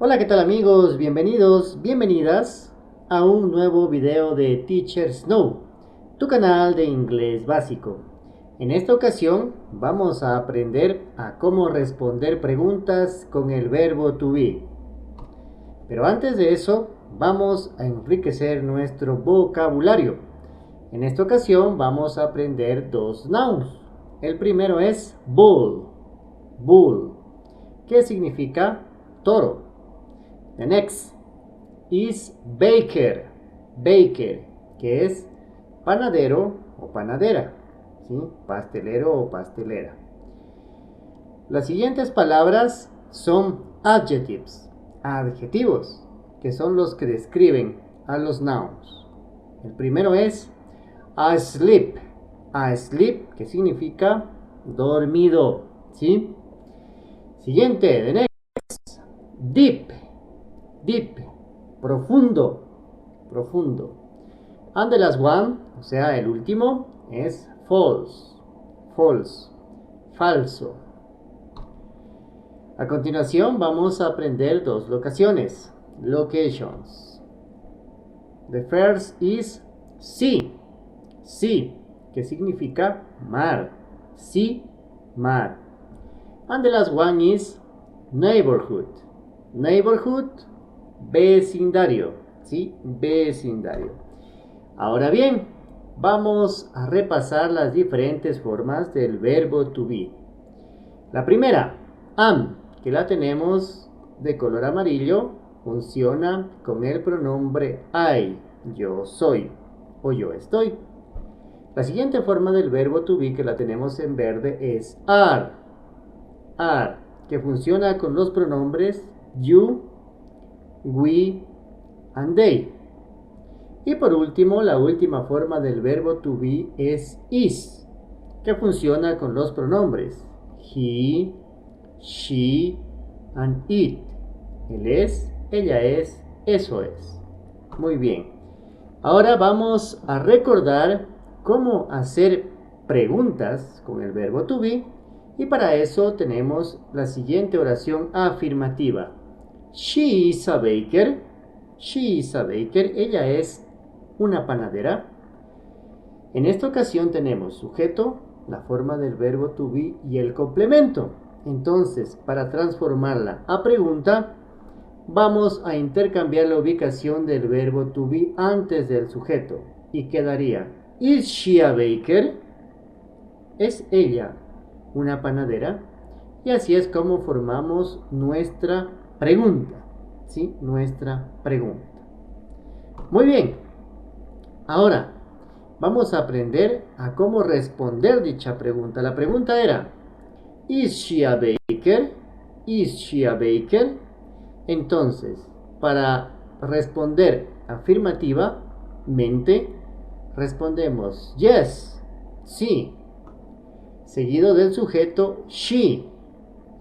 Hola, ¿qué tal amigos? Bienvenidos, bienvenidas a un nuevo video de Teacher Snow, tu canal de inglés básico. En esta ocasión vamos a aprender a cómo responder preguntas con el verbo to be. Pero antes de eso, vamos a enriquecer nuestro vocabulario. En esta ocasión vamos a aprender dos nouns. El primero es bull, bull, que significa toro. The next is baker, baker, que es panadero o panadera, ¿sí? Pastelero o pastelera. Las siguientes palabras son adjectives, adjetivos, que son los que describen a los nouns. El primero es asleep, asleep, que significa dormido, ¿sí? Siguiente, the next, deep, deep, profundo, profundo. And the last one, o sea, el último, es false, false, falso. A continuación vamos a aprender dos locaciones, locations. The first is sea, sea, que significa mar, sea, mar. And the last one is neighborhood, neighborhood, vecindario, ¿sí? Vecindario. Ahora bien, vamos a repasar las diferentes formas del verbo to be. La primera, am, que la tenemos de color amarillo, funciona con el pronombre I, yo soy o yo estoy. La siguiente forma del verbo to be que la tenemos en verde es are, que funciona con los pronombres you, we and they. Y por último, la última forma del verbo to be es is, que funciona con los pronombres he, she and it. Él es, ella es, eso es. Muy bien. Ahora vamos a recordar cómo hacer preguntas con el verbo to be, y para eso tenemos la siguiente oración afirmativa. She is a baker. She is a baker. Ella es una panadera. En esta ocasión tenemos sujeto, la forma del verbo to be y el complemento. Entonces, para transformarla a pregunta, vamos a intercambiar la ubicación del verbo to be antes del sujeto y quedaría: Is she a baker? ¿Es ella una panadera? Y así es como formamos nuestra pregunta, ¿sí? Nuestra pregunta. Muy bien. Ahora vamos a aprender a cómo responder dicha pregunta. La pregunta era: ¿Is she a baker? ¿Is she a baker? Entonces, para responder afirmativamente, respondemos yes, sí, seguido del sujeto she,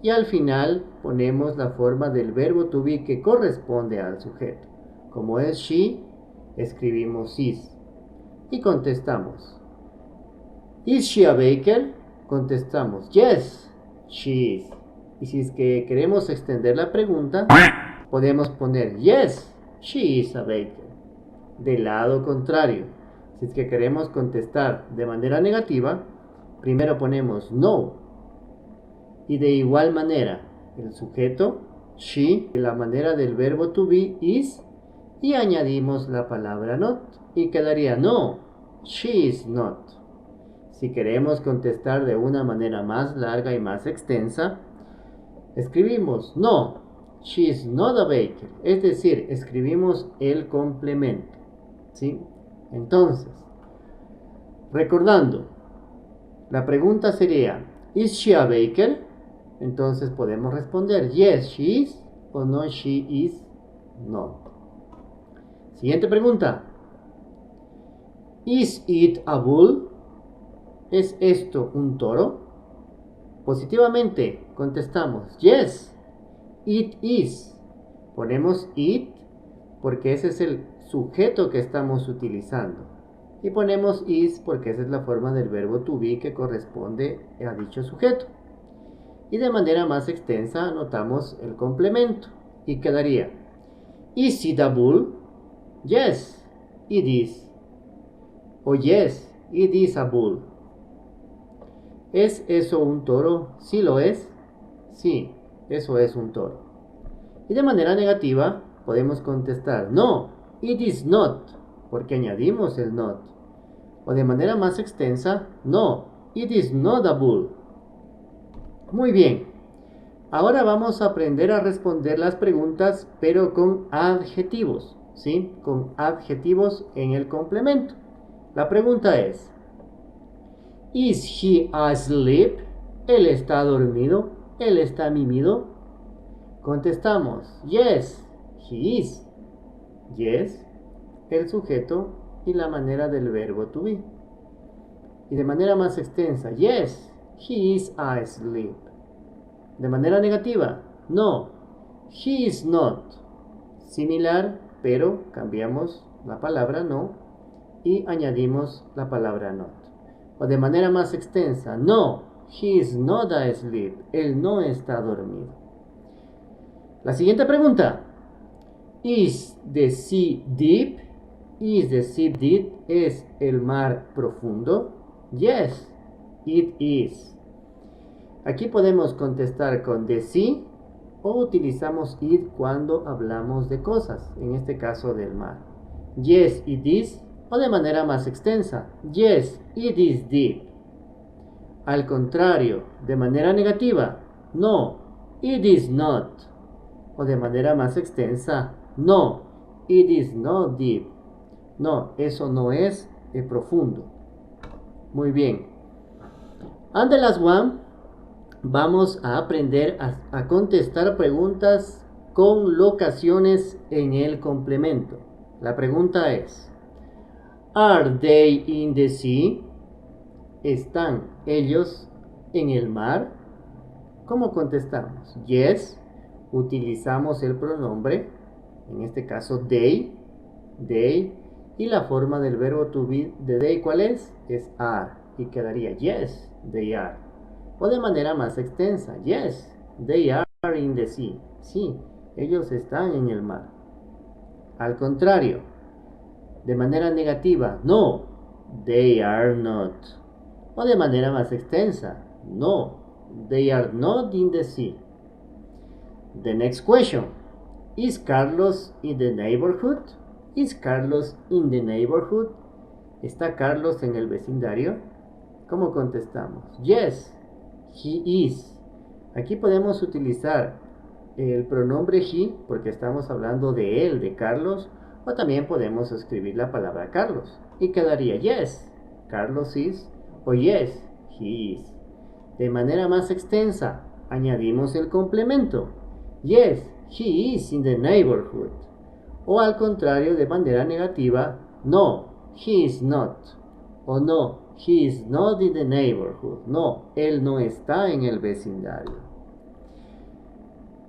y al final ponemos la forma del verbo to be que corresponde al sujeto. Como es she, escribimos is y contestamos. ¿Is she a baker? Contestamos yes, she is. Y si es que queremos extender la pregunta, podemos poner yes, she is a baker. Del lado contrario, si es que queremos contestar de manera negativa, primero ponemos no. Y de igual manera, el sujeto, she, de la manera del verbo to be, is, y añadimos la palabra not, y quedaría no, she is not. Si queremos contestar de una manera más larga y más extensa, escribimos no, she is not a baker, es decir, escribimos el complemento, ¿sí? Entonces, recordando, la pregunta sería: ¿Is she a baker? Entonces podemos responder yes, she is, o no, she is not. Siguiente pregunta: ¿Is it a bull? ¿Es esto un toro? Positivamente contestamos yes, it is. Ponemos it porque ese es el sujeto que estamos utilizando, y ponemos is porque esa es la forma del verbo to be que corresponde a dicho sujeto. Y de manera más extensa anotamos el complemento. y quedaría: Is it a bull? Yes, it is. O yes, it is a bull. ¿Es eso un toro? Sí lo es. Sí, eso es un toro. Y de manera negativa podemos contestar: No, it is not, porque añadimos el not. O de manera más extensa: No, it is not a bull. Muy bien. Ahora vamos a aprender a responder las preguntas, pero con adjetivos, ¿sí? Con adjetivos en el complemento. La pregunta es: ¿Is he asleep? ¿Él está dormido? ¿Él está mimido? Contestamos: Yes, he is. Yes, el sujeto y la manera del verbo to be. Y de manera más extensa: Yes, he is asleep. De manera negativa: No, he is not. Similar, pero cambiamos la palabra no y añadimos la palabra not. O de manera más extensa: No, he is not asleep. Él no está dormido. La siguiente pregunta: Is the sea deep? Is the sea deep? ¿Es el mar profundo? Yes, it is. Aquí podemos contestar con the sea o utilizamos it cuando hablamos de cosas, en este caso del mar. Yes, it is, o de manera más extensa: Yes, it is deep. Al contrario, de manera negativa: No, it is not. O de manera más extensa: No, it is not deep. No, eso no es profundo. Muy bien. And the last one, vamos a aprender a contestar preguntas con locaciones en el complemento. La pregunta es: Are they in the sea? ¿Están ellos en el mar? ¿Cómo contestamos? Yes, utilizamos el pronombre, en este caso they, y la forma del verbo to be de they, ¿cuál es? Es are, y quedaría yes, they are. O de manera más extensa: Yes, they are in the sea. Sí, ellos están en el mar. Al contrario, de manera negativa: No, they are not. O de manera más extensa: No, they are not in the sea. The next question: Is Carlos in the neighborhood? Is Carlos in the neighborhood? ¿Está Carlos en el vecindario? ¿Cómo contestamos? Yes, he is. Aquí podemos utilizar el pronombre he porque estamos hablando de él, de Carlos, o también podemos escribir la palabra Carlos y quedaría yes, Carlos is, o yes, he is. De manera más extensa, añadimos el complemento: Yes, he is in the neighborhood. O al contrario, de manera negativa: No, he is not. O no, he is not in the neighborhood. No, él no está en el vecindario.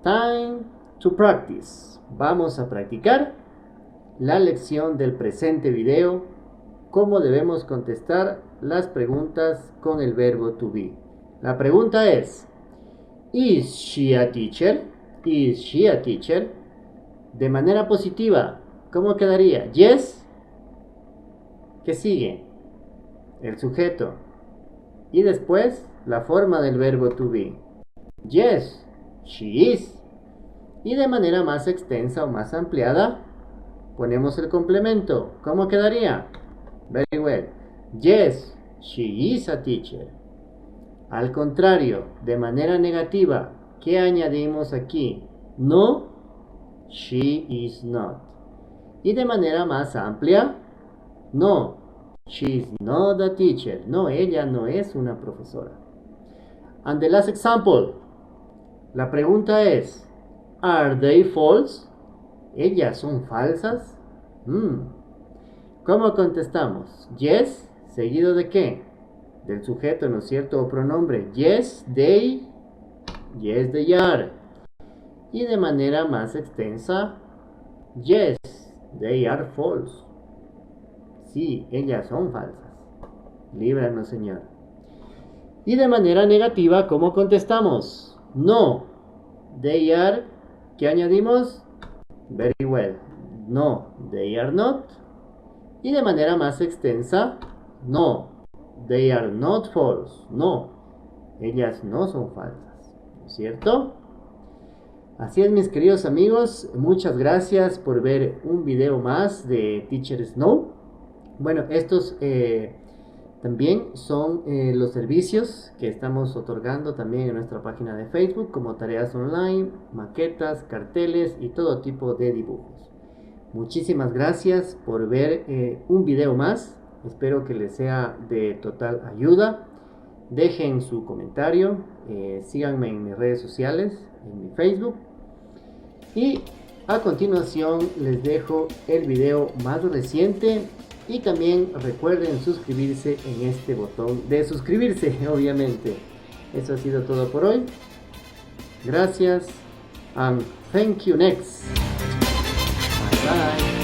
Time to practice. Vamos a practicar la lección del presente video, cómo debemos contestar las preguntas con el verbo to be. La pregunta es: Is she a teacher? Is she a teacher? De manera positiva, ¿cómo quedaría? Yes. ¿Qué sigue? El sujeto. Y después la forma del verbo to be. Yes, she is. Y de manera más extensa o más ampliada, ponemos el complemento. ¿Cómo quedaría? Very well. Yes, she is a teacher. Al contrario, de manera negativa, ¿qué añadimos aquí? No, she is not. Y de manera más amplia, no, she is not a teacher. No, ella no es una profesora. And the last example. La pregunta es: Are they false? ¿Ellas son falsas? ¿Cómo contestamos? Yes, ¿seguido de qué? Del sujeto, ¿no es cierto? O pronombre. Yes, they. Yes, they are. Y de manera más extensa: Yes, they are false. Sí, ellas son falsas. Líbranos, Señor. Y de manera negativa, ¿cómo contestamos? No, they are ¿Qué añadimos? Very well. No, they are not. Y de manera más extensa, no, they are not false. No, ellas no son falsas. ¿No es cierto? Así es, mis queridos amigos, muchas gracias por ver un video más de Teacher Snow. Bueno, estos también son los servicios que estamos otorgando también en nuestra página de Facebook, como tareas online, maquetas, carteles y todo tipo de dibujos. Muchísimas gracias por ver un video más. Espero que les sea de total ayuda. Dejen su comentario, síganme en mis redes sociales, en mi Facebook. Y a continuación les dejo el video más reciente. Y también recuerden suscribirse en este botón de suscribirse, obviamente. Eso ha sido todo por hoy. Gracias and thank you next. Bye bye.